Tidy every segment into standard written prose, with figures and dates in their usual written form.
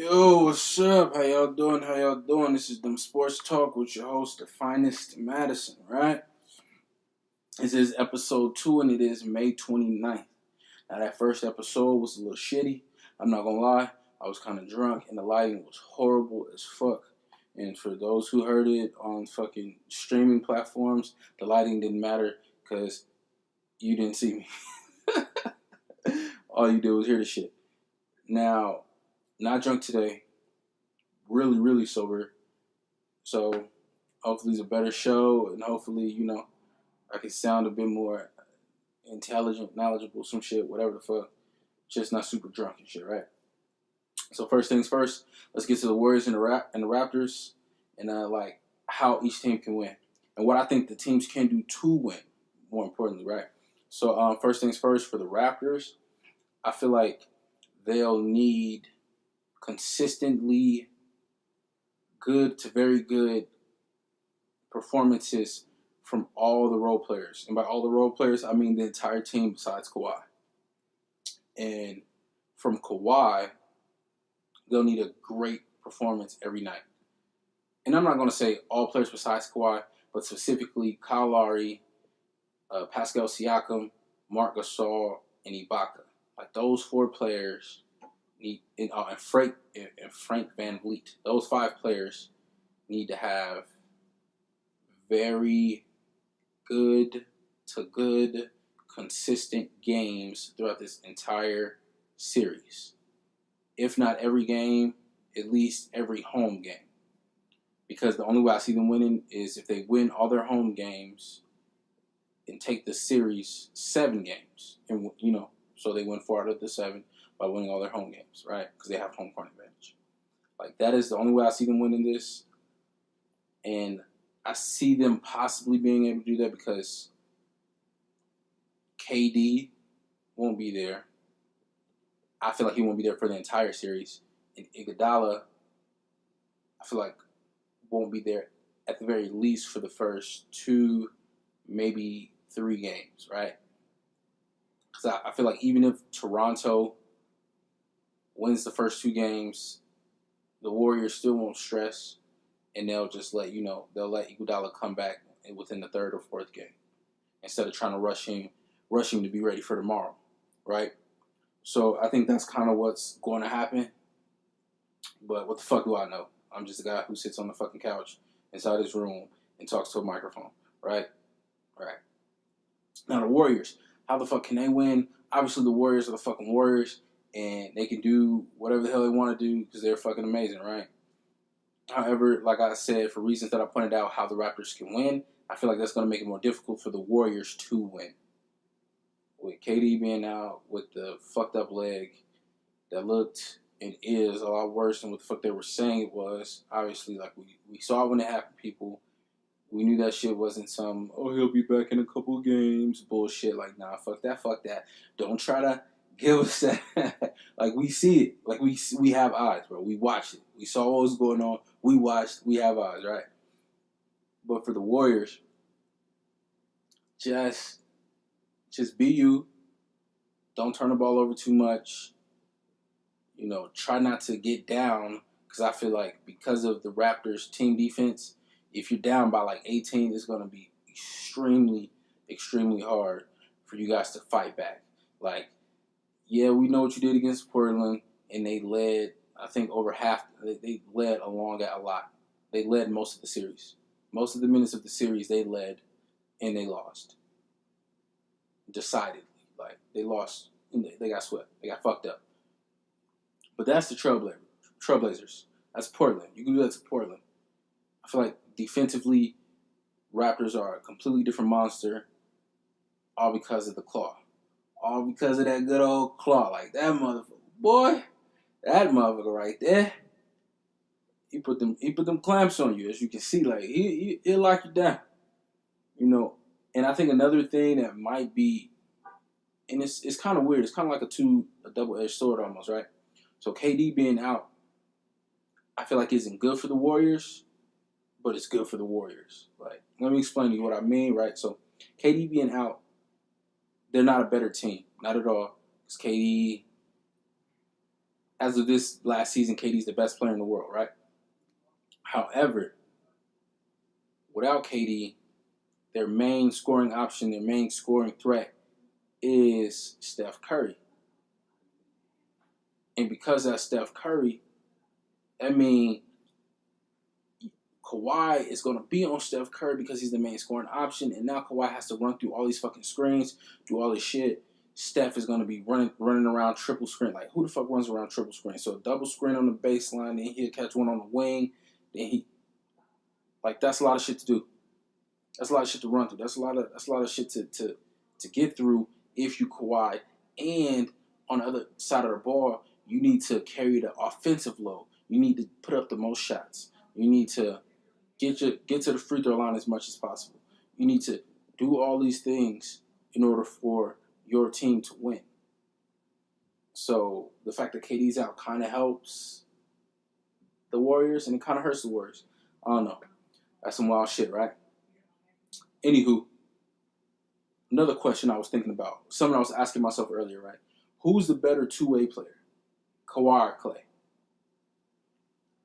Yo, what's up? How y'all doing? How y'all doing? This is Them Sports Talk with your host, the finest Madison, right? This is episode 2 and it is May 29th. Now, that first episode was a little shitty. I'm not gonna lie. I was kind of drunk and the lighting was horrible as fuck. And for those who heard it on fucking streaming platforms, the lighting didn't matter because you didn't see me. All you did was hear the shit. Now, not drunk today. Really, really sober. So hopefully it's a better show, and hopefully, I can sound a bit more intelligent, knowledgeable, some shit, whatever the fuck. Just not super drunk and shit, right? So first things first, let's get to the Warriors and the Raptors, and like how each team can win, and what I think the teams can do to win. More importantly, right? So first things first for the Raptors, I feel like they'll need consistently good to very good performances from all the role players. And by all the role players, I mean the entire team besides Kawhi. And from Kawhi, they'll need a great performance every night. And I'm not going to say all players besides Kawhi, but specifically Kyle Lowry, Pascal Siakam, Marc Gasol, and Ibaka. Like those 4 players need, and Frank Van Vliet. Those 5 players need to have very good to good, consistent games throughout this entire series. If not every game, at least every home game. Because the only way I see them winning is if they win all their home games and take the series 7 games. And, so they win 4 out of the 7 by winning all their home games, right? Because they have home court advantage. Like, that is the only way I see them winning this. And I see them possibly being able to do that because KD won't be there. I feel like he won't be there for the entire series. And Iguodala, I feel like won't be there at the very least for the first 2, maybe 3 games, right? Because I feel like even if Toronto wins the first 2 games, the Warriors still won't stress, and they'll just let they'll let Iguodala come back within the 3rd or 4th game instead of trying to rush him to be ready for tomorrow, right? So I think that's kind of what's going to happen. But what the fuck do I know? I'm just a guy who sits on the fucking couch inside his room and talks to a microphone, right? Right. Now the Warriors, how the fuck can they win? Obviously the Warriors are the fucking Warriors, and they can do whatever the hell they want to do because they're fucking amazing, right? However, like I said, for reasons that I pointed out how the Raptors can win, I feel like that's going to make it more difficult for the Warriors to win. With KD being out with the fucked up leg that looked and is a lot worse than what the fuck they were saying it was. Obviously, like we saw when it happened, people. We knew that shit wasn't some, he'll be back in a couple of games bullshit. Like, nah, fuck that. Don't try to give us that. Like, we see it. Like, we have eyes, bro. We watched it. We saw what was going on. We watched. We have eyes, right? But for the Warriors, just be you. Don't turn the ball over too much. Try not to get down, because I feel like because of the Raptors' team defense, if you're down by like 18, it's going to be extremely, extremely hard for you guys to fight back. Like, yeah, we know what you did against Portland, and they led, I think, over half. They led along at a lot. They led most of the series. Most of the minutes of the series, they led, and they lost. Decidedly. Like, they lost, and they got swept. They got fucked up. But that's the Trailblazers. That's Portland. You can do that to Portland. I feel like defensively, Raptors are a completely different monster, all because of the claw. All because of that good old claw. Like, that motherfucker. Boy, that motherfucker right there. He put them clamps on you, as you can see. Like, he'll lock you down. And I think another thing that might be, and it's kind of weird. It's kind of like a double-edged sword almost, right? So KD being out, I feel like isn't good for the Warriors, but it's good for the Warriors. Like, let me explain to you what I mean, right? So KD being out, they're not a better team. Not at all. Because KD as of this last season, KD's the best player in the world, right? However, without KD, their main scoring option, their main scoring threat is Steph Curry. And because that's Steph Curry, I mean, Kawhi is going to be on Steph Curry because he's the main scoring option, and now Kawhi has to run through all these fucking screens, do all this shit. Steph is going to be running around triple screen. Like, who the fuck runs around triple screen? So a double screen on the baseline, then he'll catch one on the wing, then that's a lot of shit to do. That's a lot of shit to run through. That's a lot of shit to get through if you Kawhi. And on the other side of the ball, you need to carry the offensive load. You need to put up the most shots. You need to get to the free throw line as much as possible. You need to do all these things in order for your team to win. So the fact that KD's out kind of helps the Warriors, and it kind of hurts the Warriors. I don't know. That's some wild shit, right? Anywho, another question I was thinking about, something I was asking myself earlier, right? Who's the better two-way player, Kawhi or Klay?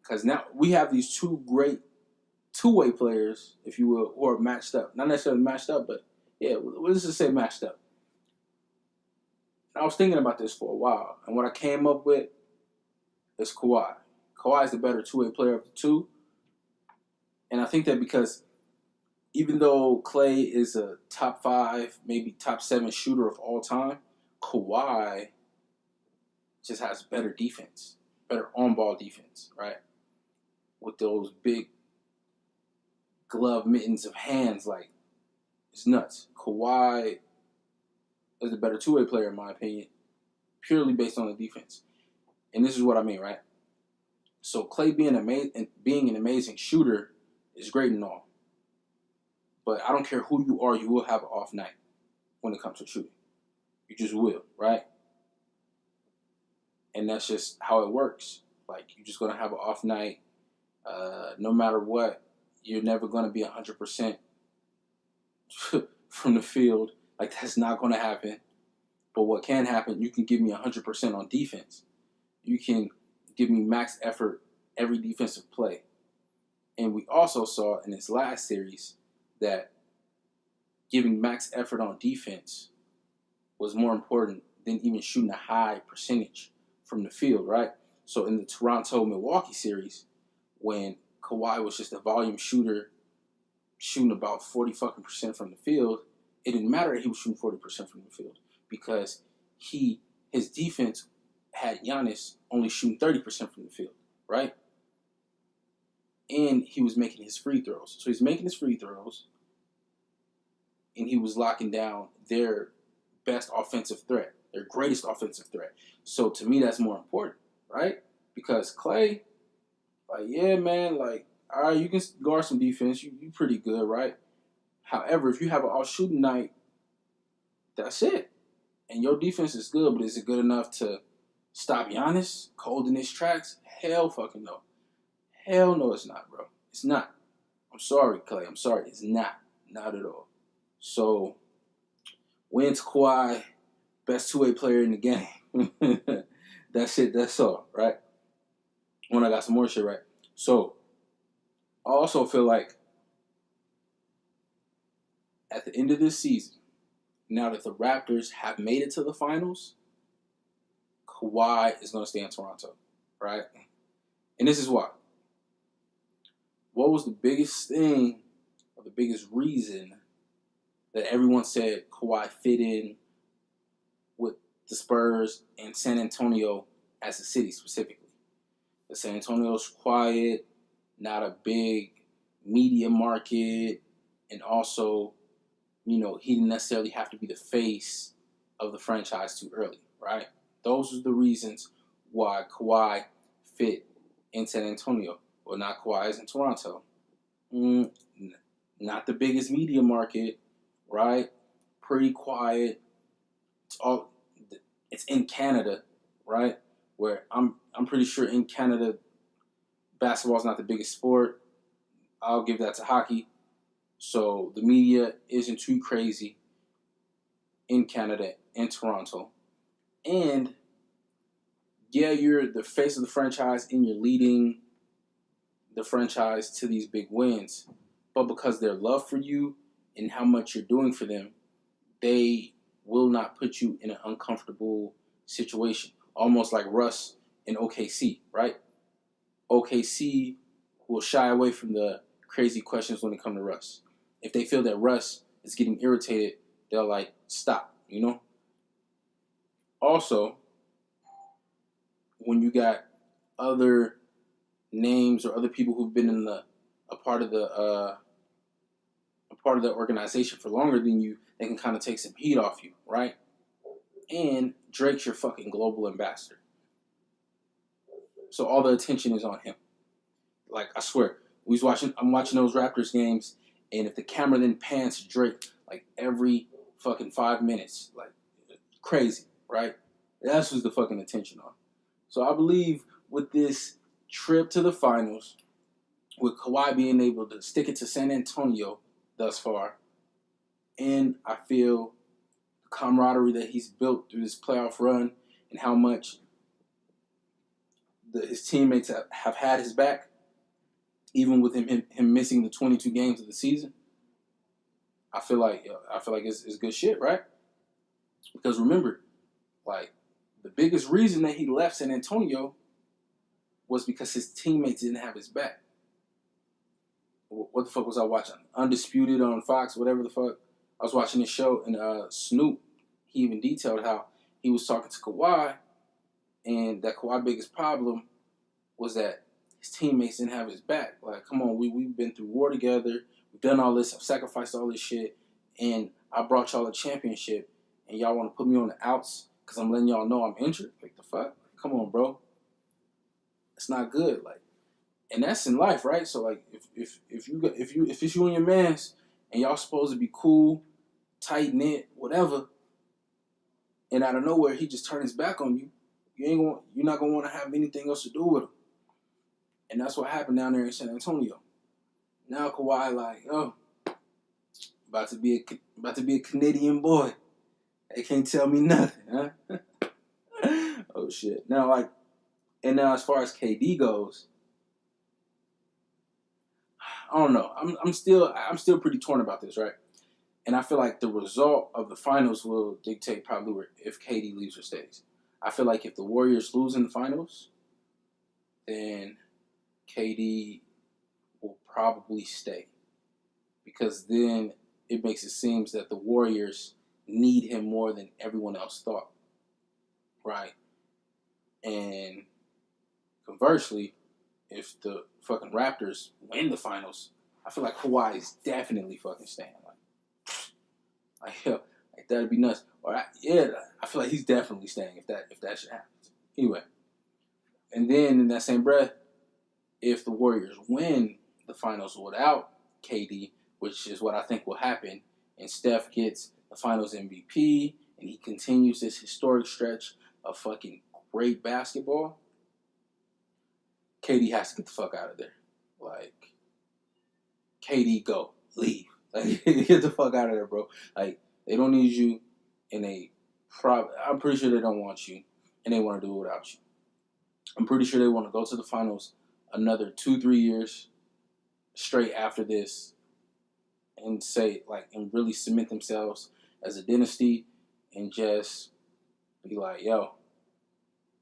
Because now we have these two great two-way players, if you will, who are matched up. Not necessarily matched up, but yeah, let's just say matched up. And I was thinking about this for a while, and what I came up with is Kawhi. Kawhi is the better two-way player of the two. And I think that because even though Klay is a top 5, maybe top 7 shooter of all time, Kawhi just has better defense, better on-ball defense, right? With those big glove mittens of hands, like, it's nuts. Kawhi is a better two-way player, in my opinion, purely based on the defense. And this is what I mean, right? So Klay being an amazing shooter is great and all. But I don't care who you are, you will have an off night when it comes to shooting. You just will, right? And that's just how it works. Like, you're just going to have an off night. No matter what, you're never going to be 100% from the field. Like, that's not going to happen. But what can happen, you can give me 100% on defense. You can give me max effort every defensive play. And we also saw in this last series that giving max effort on defense was more important than even shooting a high percentage from the field, right? So in the Toronto-Milwaukee series, when Kawhi was just a volume shooter shooting about 40% from the field, it didn't matter that he was shooting 40% from the field because his defense had Giannis only shooting 30% from the field, right? And he was making his free throws. So he's making his free throws, and he was locking down their best offensive threat, their greatest offensive threat. So to me, that's more important, right? Because Klay, like, yeah, man, like, all right, you can guard some defense. You pretty good, right? However, if you have an all-shooting night, that's it. And your defense is good, but is it good enough to stop Giannis cold in his tracks? Hell fucking no. Hell no, it's not, bro. It's not. I'm sorry, Klay. I'm sorry. It's not. Not at all. So, wins Kawhi, best two-way player in the game. That's it. That's all, right? When I got some more shit, right? So, I also feel like at the end of this season, now that the Raptors have made it to the finals, Kawhi is going to stay in Toronto, right? And this is why. What was the biggest thing, or the biggest reason that everyone said Kawhi fit in with the Spurs and San Antonio as a city specifically? The San Antonio's quiet, not a big media market, and also, you know, he didn't necessarily have to be the face of the franchise too early, right? Those are the reasons why Kawhi fit in San Antonio. Well, not Kawhi is in Toronto. Not the biggest media market, right? Pretty quiet. It's in Canada, right? Where I'm pretty sure in Canada, basketball is not the biggest sport. I'll give that to hockey. So the media isn't too crazy in Canada and Toronto. And yeah, you're the face of the franchise and you're leading the franchise to these big wins, but because their love for you and how much you're doing for them, they will not put you in an uncomfortable situation. Almost like Russ in OKC, right? OKC will shy away from the crazy questions when it comes to Russ. If they feel that Russ is getting irritated, they'll like stop, you know? Also, when you got other names or other people who've been in a part of the organization for longer than you, they can kind of take some heat off you, right? And Drake's your fucking global ambassador, so all the attention is on him. Like, I swear, I'm watching those Raptors games, and if the camera then pans to Drake like every fucking 5 minutes, like crazy, right? That's what's the fucking attention on. So I believe with this trip to the finals, with Kawhi being able to stick it to San Antonio thus far, and I feel the camaraderie that he's built through this playoff run and how much his teammates have had his back, even with him missing the 22 games of the season. I feel like it's good shit, right? Because remember, like, the biggest reason that he left San Antonio was because his teammates didn't have his back. What the fuck was I watching? Undisputed on Fox, whatever the fuck. I was watching this show, and Snoop, he even detailed how he was talking to Kawhi, and that Kawhi's biggest problem was that his teammates didn't have his back. Like, come on, we've been through war together. We've done all this. I've sacrificed all this shit. And I brought y'all a championship. And y'all want to put me on the outs because I'm letting y'all know I'm injured? Like, the fuck? Come on, bro. It's not good. Like, and that's in life, right? So, like, if it's you and your mans and y'all supposed to be cool, tight-knit, whatever, and out of nowhere he just turns his back on you, you're not going to want to have anything else to do with him. And that's what happened down there in San Antonio. Now Kawhi like, about to be a Canadian boy. They can't tell me nothing, huh? Oh shit. Now as far as KD goes, I don't know. I'm still pretty torn about this, right? And I feel like the result of the finals will dictate probably if KD leaves or stays. I feel like if the Warriors lose in the finals, then KD will probably stay, because then it makes it seem that the Warriors need him more than everyone else thought, right? And conversely, if the fucking Raptors win the finals, I feel like Kawhi is definitely fucking staying. Like that'd be nuts. I feel like he's definitely staying if that should happen. Anyway, and then in that same breath, if the Warriors win the finals without KD, which is what I think will happen, and Steph gets the finals MVP, and he continues this historic stretch of fucking great basketball, KD has to get the fuck out of there. Like, KD, go. Leave. Like, get the fuck out of there, bro. Like, they don't need you, and I'm pretty sure they don't want you, and they want to do it without you. I'm pretty sure they want to go to the finals another 2-3 years straight after this, and and really cement themselves as a dynasty, and just be like, yo,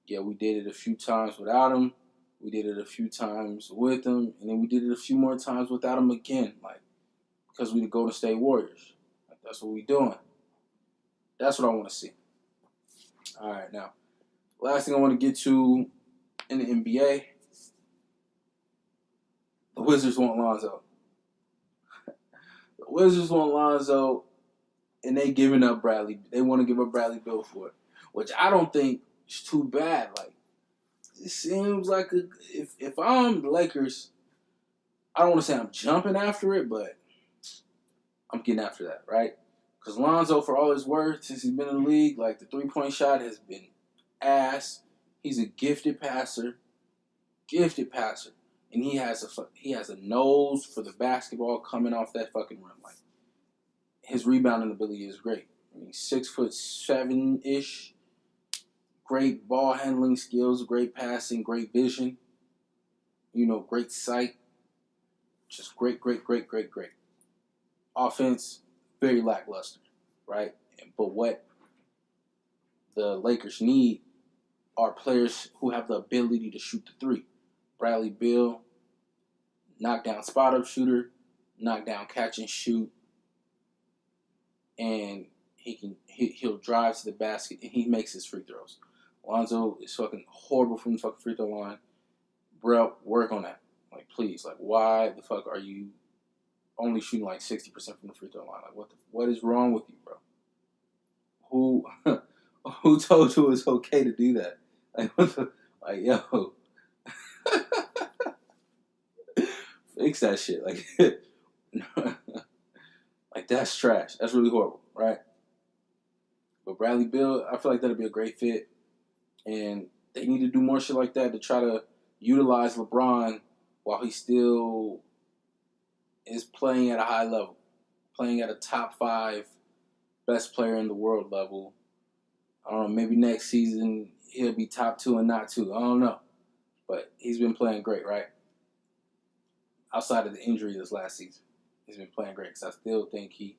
yeah, we did it a few times without him, we did it a few times with him, and then we did it a few more times without him again, like, because we the Golden State Warriors. Like, that's what we doing. That's what I want to see. All right, now, last thing I want to get to in the NBA, the Wizards want Lonzo. The Wizards want Lonzo, and they giving up Bradley. They want to give up Bradley Beal for it, which I don't think is too bad. Like, it seems like if I'm the Lakers, I don't want to say I'm jumping after it, but I'm getting after that, right? Because Lonzo, for all his worth, since he's been in the league, like, the three-point shot has been ass. He's a gifted passer, and he has a nose for the basketball coming off that fucking rim. Like, his rebounding ability is great. I mean, 6'7" ish, great ball handling skills, great passing, great vision, great sight. Just great, great, great, great, great. Offense, very lackluster, right? But what the Lakers need are players who have the ability to shoot the three. Bradley Beal, knockdown spot up shooter, knockdown catch and shoot, and he'll drive to the basket and he makes his free throws. Lonzo is fucking horrible from the fucking free throw line. Bro, work on that. Like, please. Like, why the fuck are you only shooting like 60% from the free throw line? Like, what is wrong with you, bro? Who told you it's okay to do that? Like, yo, fix that shit. Like, like that's trash. That's really horrible, right? But Bradley Beal, I feel like that'd be a great fit, and they need to do more shit like that to try to utilize LeBron while he still is playing at a high level, playing at a top 5 best player in the world level. I don't know, maybe next season he'll be top 2 and not 2. I don't know. But he's been playing great, right? Outside of the injury this last season, he's been playing great. Because I still think he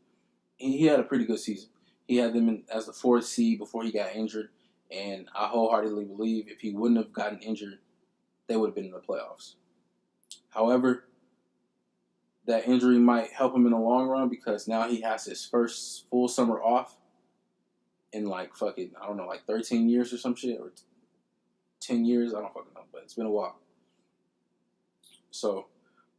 had a pretty good season. He had them as the 4th seed before he got injured. And I wholeheartedly believe if he wouldn't have gotten injured, they would have been in the playoffs. However, that injury might help him in the long run because now he has his first full summer off in like fucking, I don't know, like 13 years or some shit, or 10 years. I don't fucking know, but it's been a while. So,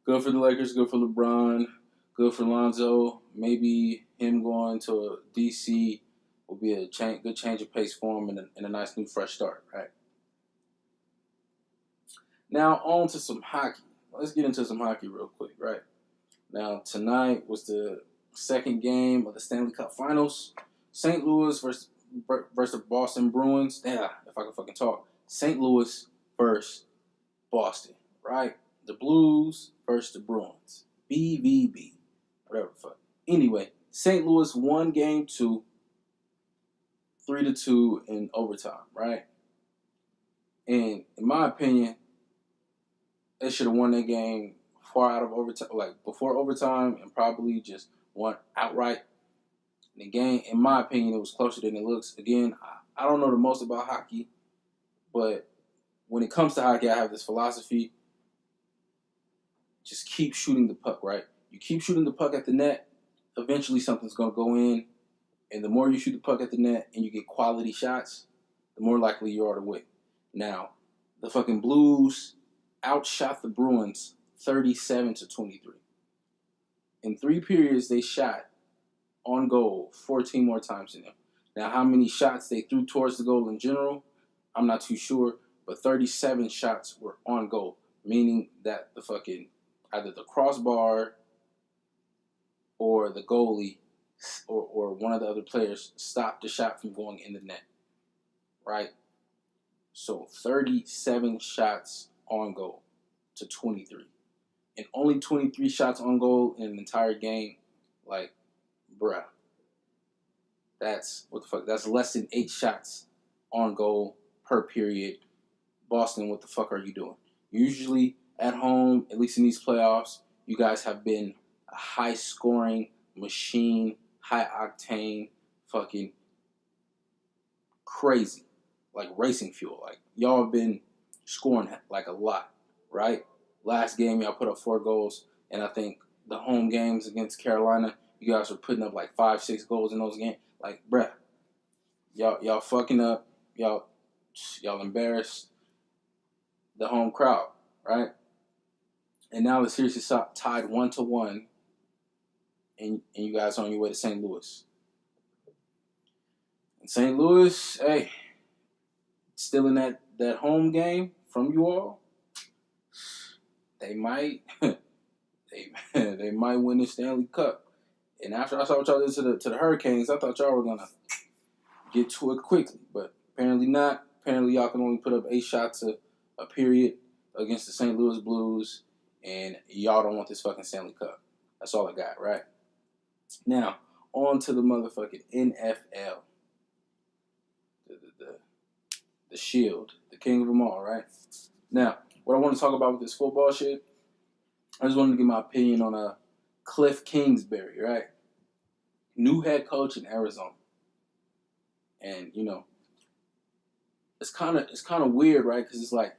good for the Lakers, good for LeBron, good for Lonzo. Maybe him going to DC will be a good change of pace for him and a nice new fresh start, right? Now, on to some hockey. Let's get into some hockey real quick, right? Now, tonight was the second game of the Stanley Cup Finals. St. Louis versus the Boston Bruins. Yeah, if I can fucking talk. St. Louis versus Boston, right? The Blues versus the Bruins. BVB. Whatever the fuck. Anyway, St. Louis won game 2, 3-2 in overtime, right? And in my opinion, they should have won that game far out of overtime, like before overtime, and probably just won outright. The game, in my opinion, it was closer than it looks. Again, I don't know the most about hockey, but when it comes to hockey, I have this philosophy: just keep shooting the puck, right? You keep shooting the puck at the net, eventually something's going to go in, and the more you shoot the puck at the net and you get quality shots, the more likely you are to win. Now, the fucking Blues outshot the Bruins 37-23. In 3 periods, they shot on goal 14 more times than them. Now, how many shots they threw towards the goal in general, I'm not too sure, but 37 shots were on goal, meaning that the fucking either the crossbar or the goalie or one of the other players stopped the shot from going in the net, right? So 37 shots on goal to 23. And only 23 shots on goal in an entire game. Like, bruh. That's, what the fuck? That's less than 8 shots on goal per period. Boston, what the fuck are you doing? Usually at home, at least in these playoffs, you guys have been a high-scoring machine, high-octane, fucking crazy. Like racing fuel. Like, y'all have been scoring like a lot, right? Last game, y'all put up 4 goals, and I think the home games against Carolina, you guys were putting up like 5, 6 goals in those games. Like, bruh, y'all fucking up. Y'all embarrassed the home crowd, right? And now the series is tied 1-1, and you guys are on your way to St. Louis. And St. Louis, hey, still in that home game from you all. They might they might win the Stanley Cup. And after I saw what y'all did to the Hurricanes, I thought y'all were gonna get to it quickly, but apparently not. Apparently y'all can only put up 8 shots a period against the St. Louis Blues, and y'all don't want this fucking Stanley Cup. That's all I got, right? Now, on to the motherfucking NFL. the Shield, the king of them all, right? Now, what I want to talk about with this football shit, I just wanted to give my opinion on Cliff Kingsbury, right? New head coach in Arizona. And, it's kind of weird, right? Because it's like,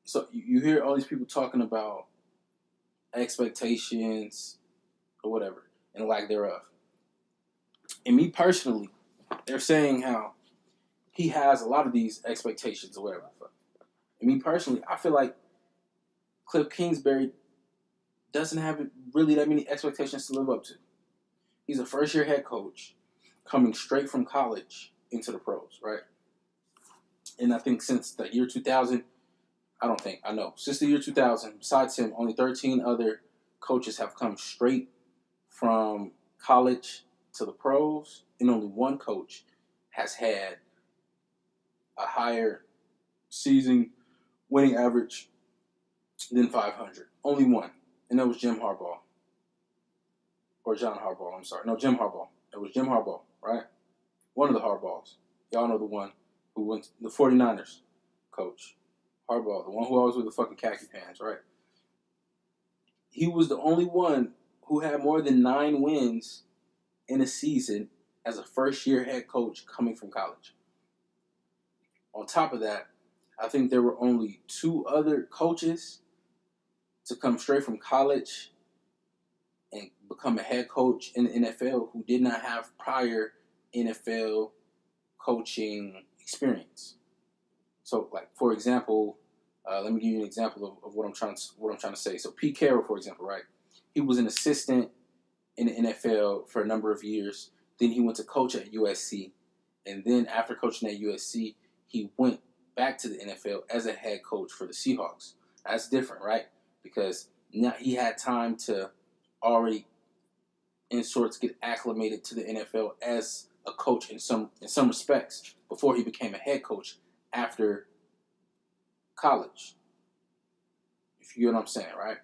so you hear all these people talking about expectations or whatever and lack thereof. And me personally, they're saying how he has a lot of these expectations or whatever. And me personally, I feel like Cliff Kingsbury doesn't have really that many expectations to live up to. He's a first-year head coach coming straight from college into the pros, right? And I think since the year 2000, since the year 2000, besides him, only 13 other coaches have come straight from college to the pros, and only one coach has had a higher season winning average than 500. Only one, and that was Jim Harbaugh. Or John Harbaugh, I'm sorry. No, Jim Harbaugh. It was Jim Harbaugh, right? One of the Harbaughs. Y'all know the one who went the 49ers coach. Harbaugh, the one who always wore the fucking khaki pants, right? He was the only one who had more than 9 wins in a season as a first-year head coach coming from college. On top of that, I think there were only 2 other coaches to come straight from college and become a head coach in the NFL who did not have prior NFL coaching experience. So, like, for example, let me give you an example of what I'm trying to say. So, Pete Carroll, for example, right? He was an assistant in the NFL for a number of years. Then he went to coach at USC, and then after coaching at USC, he went back to the NFL as a head coach for the Seahawks. That's different, right? Because now he had time to already, in sorts, get acclimated to the NFL as a coach in some respects before he became a head coach after college. If you get what I'm saying, right?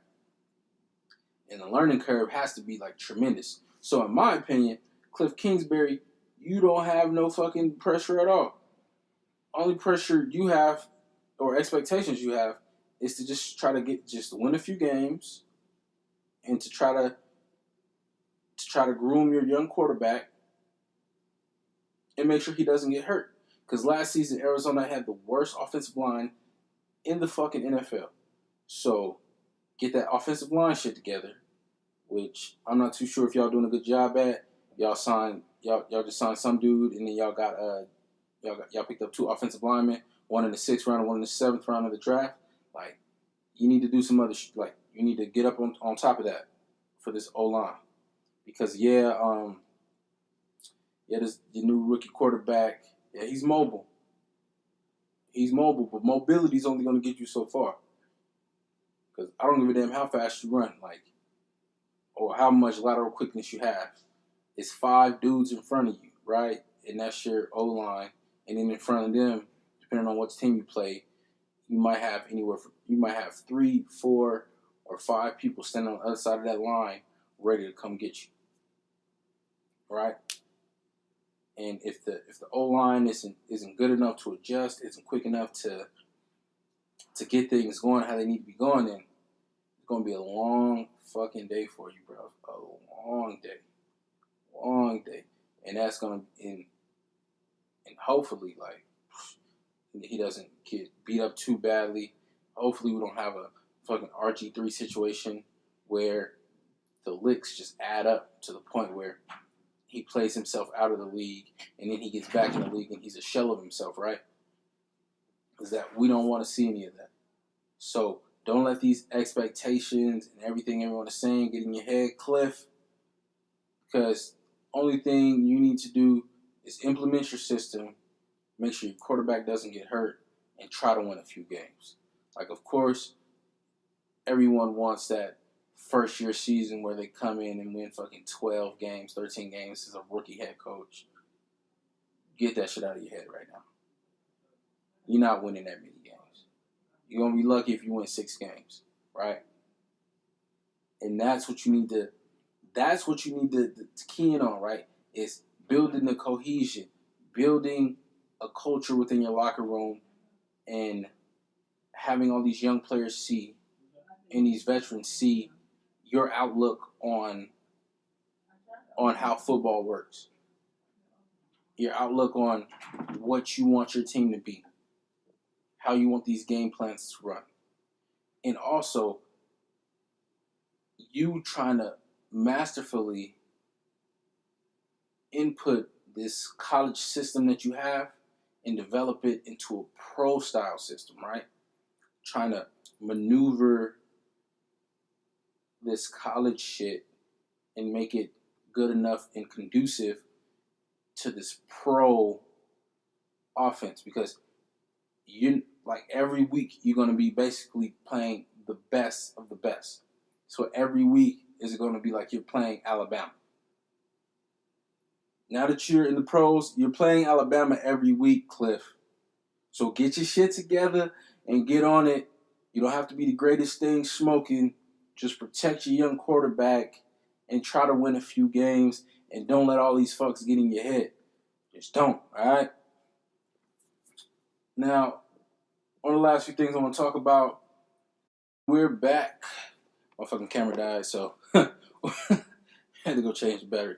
And the learning curve has to be like tremendous. So in my opinion, Cliff Kingsbury, you don't have no fucking pressure at all. Only pressure you have or expectations you have is to just try to win a few games and to try to groom your young quarterback and make sure he doesn't get hurt. Because last season, Arizona had the worst offensive line in the fucking NFL. So get that offensive line shit together, which I'm not too sure if y'all doing a good job at. Y'all just signed some dude, and then y'all picked up 2 offensive linemen, one in the 6th round and one in the 7th round of the draft. Like, you need to do some other you need to get up on top of that for this O-line. Because this your new rookie quarterback, he's mobile. He's mobile, but mobility is only going to get you so far. Because I don't give a damn how fast you run, or how much lateral quickness you have. It's 5 dudes in front of you, right? And that's your O-line. And then in front of them, depending on what team you play, you might have 3, 4, or 5 people standing on the other side of that line ready to come get you. Right? And if the O-line isn't good enough to adjust, isn't quick enough to get things going how they need to be going, then it's gonna be a long fucking day for you, bro. A long day, and that's gonna and hopefully he doesn't get beat up too badly. Hopefully we don't have a fucking RG3 situation where the licks just add up to the point where he plays himself out of the league, and then he gets back in the league, and he's a shell of himself, right? Is that we don't want to see any of that. So don't let these expectations and everything everyone is saying get in your head, Cliff, because only thing you need to do is implement your system, make sure your quarterback doesn't get hurt, and try to win a few games. Like, of course, everyone wants that first year season where they come in and win fucking 12 games, 13 games as a rookie head coach. Get that shit out of your head right now. You're not winning that many games. You're going to be lucky if you win 6 games, right? And that's what you need to key in on, right? Is building the cohesion, building a culture within your locker room and having all these young players see and these veterans see your outlook on how football works, your outlook on what you want your team to be, how you want these game plans to run, and also you trying to masterfully input this college system that you have and develop it into a pro style system, right? Trying to maneuver this college shit and make it good enough and conducive to this pro offense, because you like every week you're going to be basically playing the best of the best. So every week is going to be like you're playing Alabama. Now that you're in the pros, you're playing Alabama every week, Cliff. So get your shit together and get on it. You don't have to be the greatest thing smoking. Just protect your young quarterback and try to win a few games, and don't let all these fucks get in your head. Just don't, all right? Now, one of the last few things I want to talk about, we're back. My fucking camera died, so I had to go change the battery.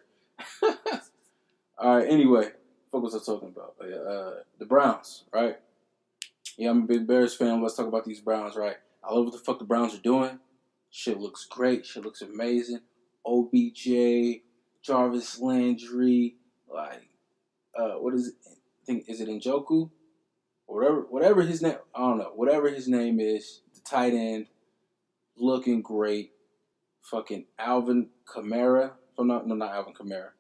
All right, anyway, what was I talking about? The Browns, right? Yeah, I'm a big Bears fan. Let's talk about these Browns, right? I love what the fuck the Browns are doing. Shit looks great. Shit looks amazing. OBJ, Jarvis Landry, what is it? I think, is it Njoku? Whatever his name, I don't know. Whatever his name is, the tight end, looking great. Fucking Alvin Kamara. Not Alvin Kamara.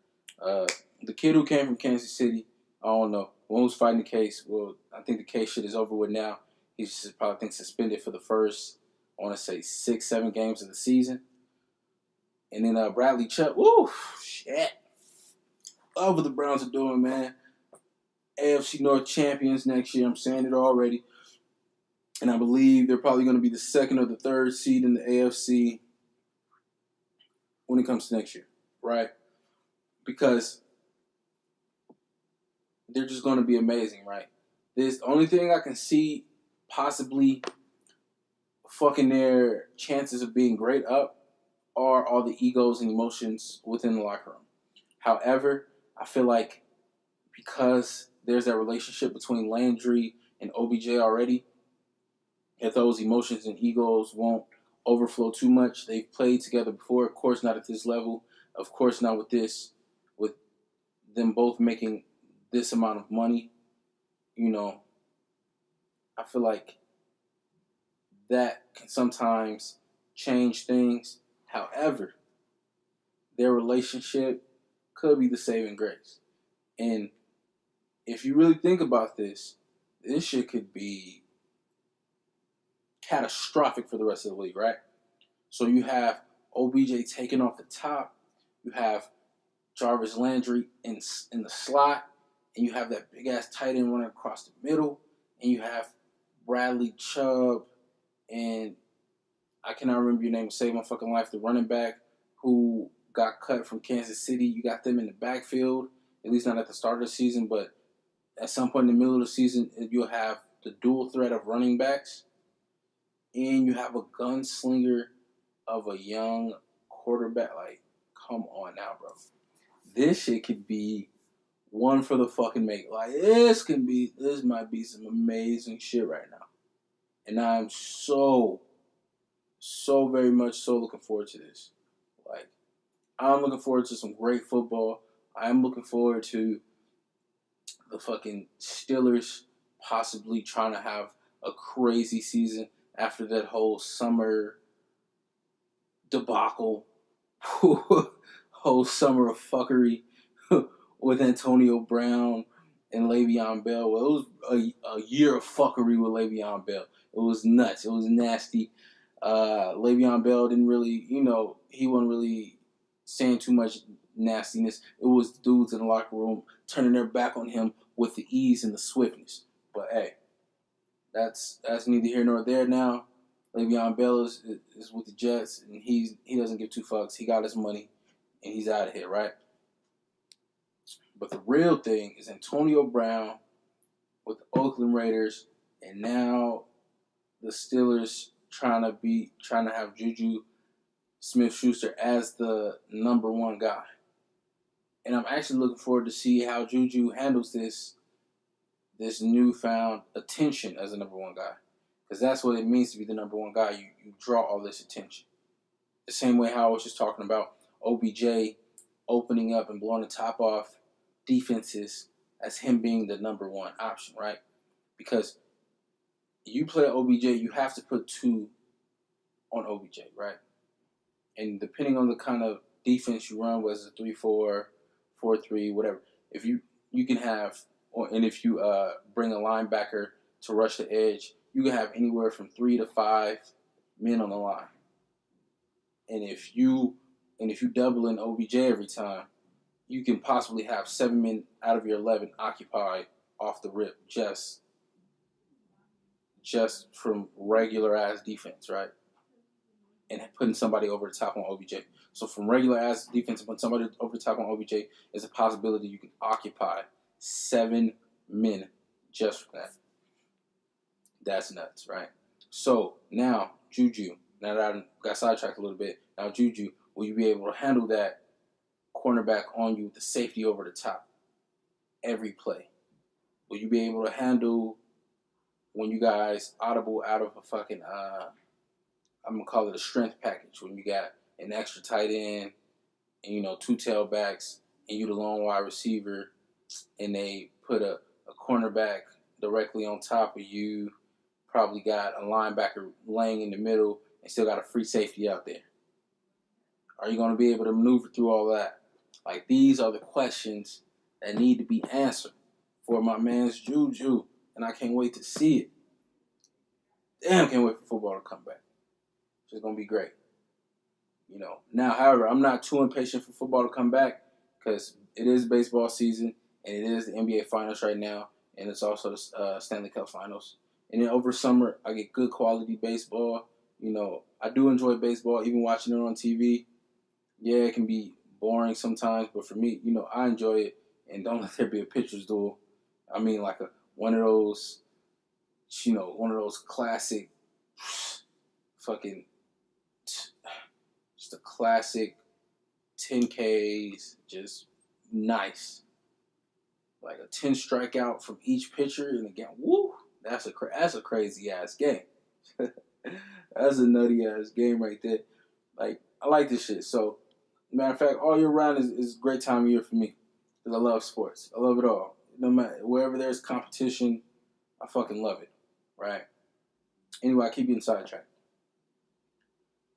The kid who came from Kansas City, I don't know. One who's fighting the case. Well, I think the case shit is over with now. He's just probably suspended for the first, I want to say 6-7 games of the season. And then Bradley Chubb. Woo, shit. Love what the Browns are doing, man. AFC North champions next year. I'm saying it already. And I believe they're probably going to be the second or the third seed in the AFC when it comes to next year, right? Because they're just going to be amazing, right? The only thing I can see possibly fucking their chances of being great up are all the egos and emotions within the locker room. However, I feel like because there's that relationship between Landry and OBJ already, that those emotions and egos won't overflow too much. They've played together before, of course not at this level, of course not with them both making this amount of money. You know, I feel like that can sometimes change things. However, their relationship could be the saving grace. And if you really think about this shit could be catastrophic for the rest of the league, right? So you have OBJ taking off the top, you have Jarvis Landry in the slot, and you have that big ass tight end running across the middle, and you have Bradley Chubb, and I cannot remember your name to save my fucking life, the running back who got cut from Kansas City. You got them in the backfield, at least not at the start of the season, but at some point in the middle of the season, you'll have the dual threat of running backs, and you have a gunslinger of a young quarterback. Like, come on now, bro. This shit could be one for the fucking make. Like, this might be some amazing shit right now. And I'm so very much so looking forward to this. Like, I'm looking forward to some great football. I'm looking forward to the fucking Steelers possibly trying to have a crazy season after that whole summer debacle, whole summer of fuckery with Antonio Brown and Le'Veon Bell. Well, it was a year of fuckery with Le'Veon Bell. It was nuts. It was nasty. Le'Veon Bell didn't really, he wasn't really saying too much nastiness. It was dudes in the locker room turning their back on him with the ease and the swiftness. But hey, that's neither here nor there now. Le'Veon Bell is with the Jets, and he doesn't give two fucks. He got his money, and he's out of here, right? But the real thing is Antonio Brown with the Oakland Raiders, and now the Steelers trying to have Juju Smith-Schuster as the number one guy. And I'm actually looking forward to see how Juju handles this newfound attention as the number one guy. Because that's what it means to be the number one guy. You draw all this attention. The same way how I was just talking about OBJ opening up and blowing the top off defenses as him being the number one option, right? Because you play OBJ, you have to put 2 on OBJ, right? And depending on the kind of defense you run, whether it's a 3-4, 4-3, whatever, if you can have, and if you bring a linebacker to rush the edge, you can have anywhere from 3 to 5 men on the line. And if you double in OBJ every time, you can possibly have 7 men out of your 11 occupied off the rip just from regular ass defense, right? And putting somebody over the top on OBJ. So from regular ass defense, putting somebody over the top on OBJ is a possibility you can occupy 7 men just for that. That's nuts, right? So now Juju, now that I got sidetracked a little bit, now Juju, will you be able to handle that cornerback on you with the safety over the top every play? Will you be able to handle when you guys audible out of a fucking I'm gonna call it a strength package, when you got an extra tight end and 2 tailbacks and you the lone wide receiver, and they put a cornerback directly on top of you, probably got a linebacker laying in the middle and still got a free safety out there. Are you going to be able to maneuver through all that? Like, these are the questions that need to be answered for my man's Juju, and I can't wait to see it. Damn, can't wait for football to come back. It's going to be great. Now, however, I'm not too impatient for football to come back because it is baseball season and it is the NBA Finals right now, and it's also the Stanley Cup Finals. And then over summer, I get good quality baseball. I do enjoy baseball, even watching it on TV. Yeah, it can be boring sometimes, but for me, I enjoy it. And don't let there be a pitcher's duel. I mean, like one of those classic, fucking, just a classic 10Ks, just nice. Like a 10 strikeout from each pitcher, and again, woo, that's a crazy ass game. That's a nutty ass game right there. Like, I like this shit. So, matter of fact, all year round is a great time of year for me because I love sports. I love it all. No matter wherever there's competition, I fucking love it. Right? Anyway, I keep getting sidetracked.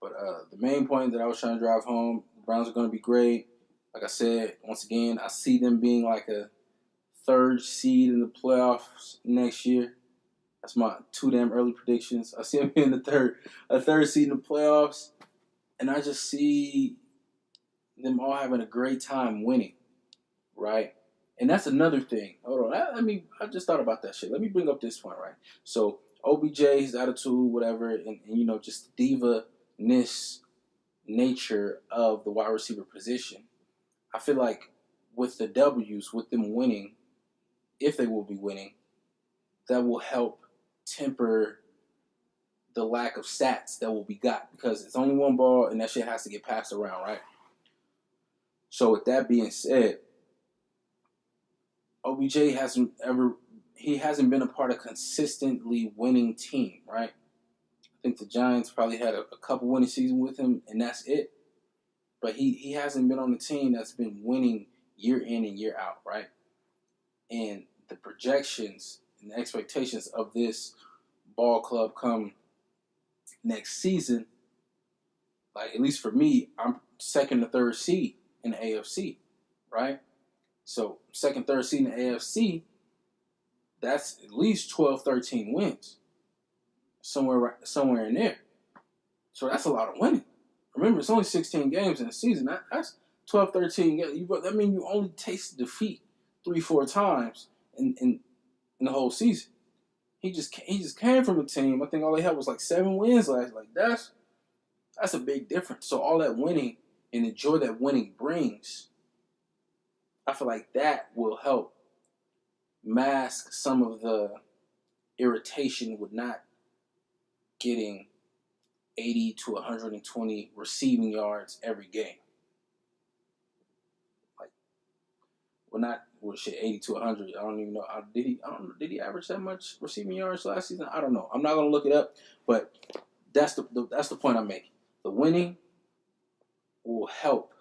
But the main point that I was trying to drive home, the Browns are going to be great. Like I said, once again, I see them being like a 3rd seed in the playoffs next year. That's my 2 damn early predictions. I see them being a third seed in the playoffs, and I just see them all having a great time winning, right? And that's another thing. Hold on, I just thought about that shit. Let me bring up this point, right? So OBJ's attitude, whatever, and just the diva-ness nature of the wide receiver position. I feel like with the W's, with them winning, if they will be winning, that will help temper the lack of stats that will be got, because it's only one ball and that shit has to get passed around, right? So with that being said, OBJ hasn't been a part of consistently winning team, right? I think the Giants probably had a couple winning seasons with him, and that's it. But he hasn't been on the team that's been winning year in and year out, right? And the projections and the expectations of this ball club come next season, like, at least for me, I'm 2nd or 3rd seed in the AFC, right? So 2nd, 3rd seed in the AFC, that's at least 12, 13 wins. Somewhere in there. So that's a lot of winning. Remember, it's only 16 games in a season. That's 12, 13 games. That means you only taste defeat 3-4 times in the whole season. He just came from a team. I think all they had was like 7 wins last. Like, that's a big difference. So all that winning and the joy that winning brings, I feel like that will help mask some of the irritation with not getting 80 to 120 receiving yards every game. Like, shit, 80 to 100. I don't even know. Did he average that much receiving yards last season? I don't know. I'm not gonna look it up, but that's the point I'm making. The winning will help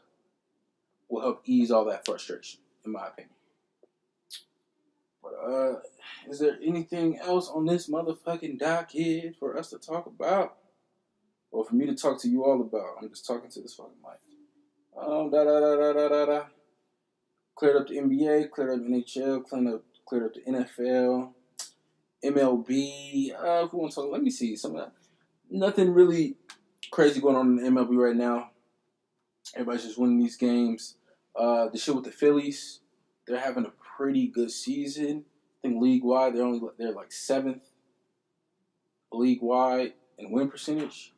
ease all that frustration, in my opinion. But is there anything else on this motherfucking docket for us to talk about? Or for me to talk to you all about? I'm just talking to this fucking mic. Cleared up the NBA, cleared up NHL, cleared up the NFL, MLB. Who wants to talk? Let me see some of that. Nothing really crazy going on in the MLB right now. Everybody's just winning these games. The shit with the Phillies, they're having a pretty good season. I think league wide, they're like 7th league wide in win percentage.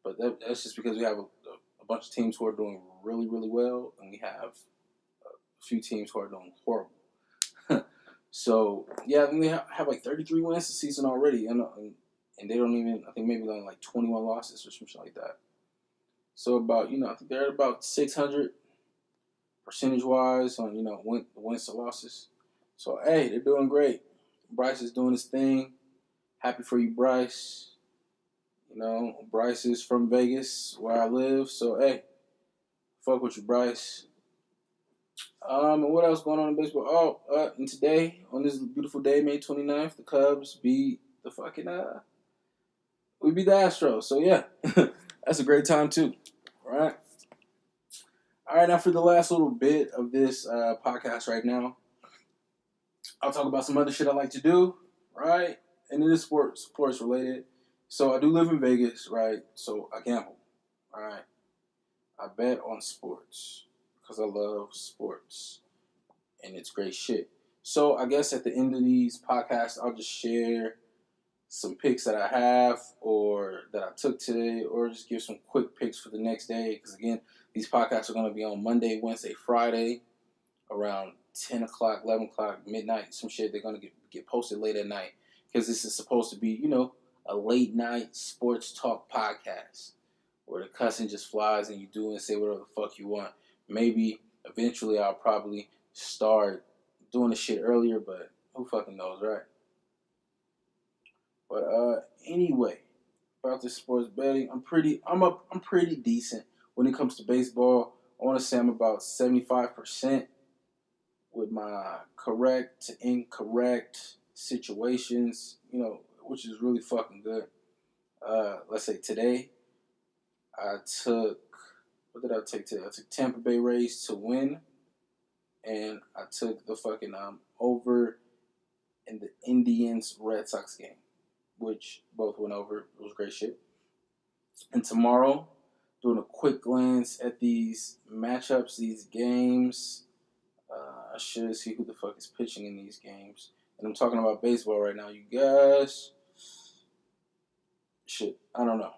But that's just because we have a bunch of teams who are doing really, really well, and we have a few teams who are doing horrible. So, yeah, I think they have like 33 wins this season already, and they don't even, I think maybe like 21 losses or something like that. So about, I think they're at about 600 percentage-wise on, wins to losses. So, hey, they're doing great. Bryce is doing his thing. Happy for you, Bryce. Bryce is from Vegas, where I live. So, hey, fuck with you, Bryce. And what else going on in baseball? And today, on this beautiful day, May 29th, the Cubs beat the fucking, we beat the Astros. So, yeah, that's a great time, too. All right. All right, now for the last little bit of this podcast right now, I'll talk about some other shit I like to do, right? And it is sports related. So I do live in Vegas, right? So I gamble, all right? I bet on sports because I love sports and it's great shit. So I guess at the end of these podcasts, I'll just share some picks that I have or that I took today, or just give some quick picks for the next day. Because again, these podcasts are going to be on Monday, Wednesday, Friday, around 10 o'clock, 11 o'clock, midnight, some shit. They're going to get posted late at night because this is supposed to be, a late night sports talk podcast where the cussing just flies and you do and say whatever the fuck you want. Maybe eventually I'll probably start doing the shit earlier, but who fucking knows, right? But anyway, about this sports betting, I'm pretty decent when it comes to baseball. I want to say I'm about 75% with my correct to incorrect situations, which is really fucking good. Let's say today, what did I take today? I took Tampa Bay Rays to win, and I took the fucking over in the Indians Red Sox game, which both went over. It was great shit. And tomorrow, doing a quick glance at these matchups, these games. I should see who the fuck is pitching in these games. And I'm talking about baseball right now, you guys. Shit, I don't know.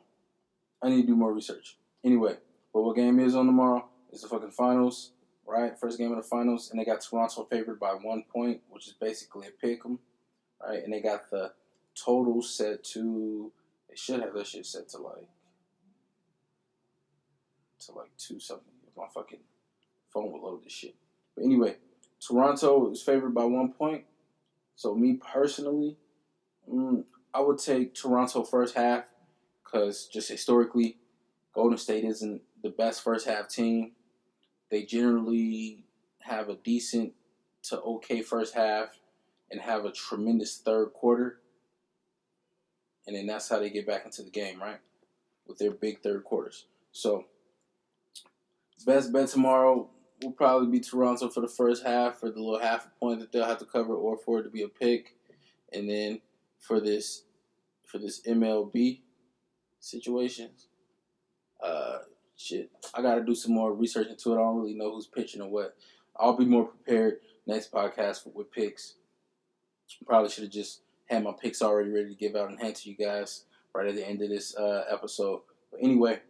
I need to do more research. Anyway, but what game is on tomorrow is the fucking finals, right? First game of the finals, and they got Toronto favored by 1 point, which is basically a pick 'em, right? And they got the total set to, they should have that shit set to like 2 something. If my fucking phone will load this shit. But anyway, Toronto is favored by 1 point. So me personally, I would take Toronto first half because just historically, Golden State isn't the best first half team. They generally have a decent to okay first half and have a tremendous third quarter. And then that's how they get back into the game, right? With their big third quarters. So, best bet tomorrow will probably be Toronto for the first half, for the little half a point that they'll have to cover, or for it to be a pick. And then for this MLB situations, shit, I got to do some more research into it. I don't really know who's pitching or what. I'll be more prepared next podcast with picks. Probably should have just had my picks already ready to give out and hand to you guys right at the end of this episode. But anyway,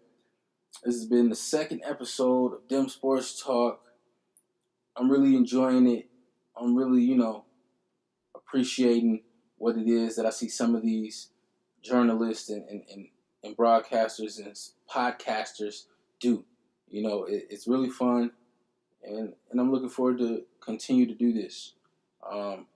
this has been the second episode of Dem Sports Talk. I'm really enjoying it. I'm really, appreciating what it is that I see some of these journalists and broadcasters and podcasters do. It's really fun, and I'm looking forward to continue to do this. And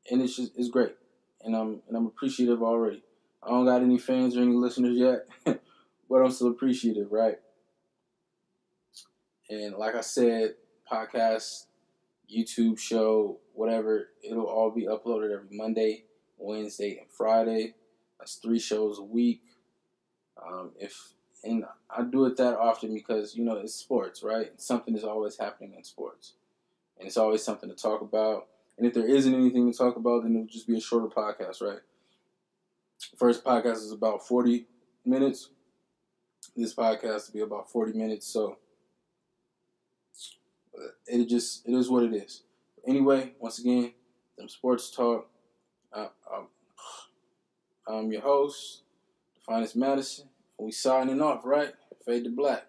it's great, and I'm appreciative already. I don't got any fans or any listeners yet, but I'm still appreciative, right? And like I said, podcast, YouTube show, whatever, it'll all be uploaded every Monday, Wednesday, and Friday. That's 3 shows a week. And I do it that often because it's sports, right? Something is always happening in sports, and it's always something to talk about. And if there isn't anything to talk about, then it'll just be a shorter podcast, right? First podcast is about 40 minutes. This podcast will be about 40 minutes, so it is what it is. Anyway, once again, some sports talk. I'm your host, the finest Madison. We signing off, right? Fade to black.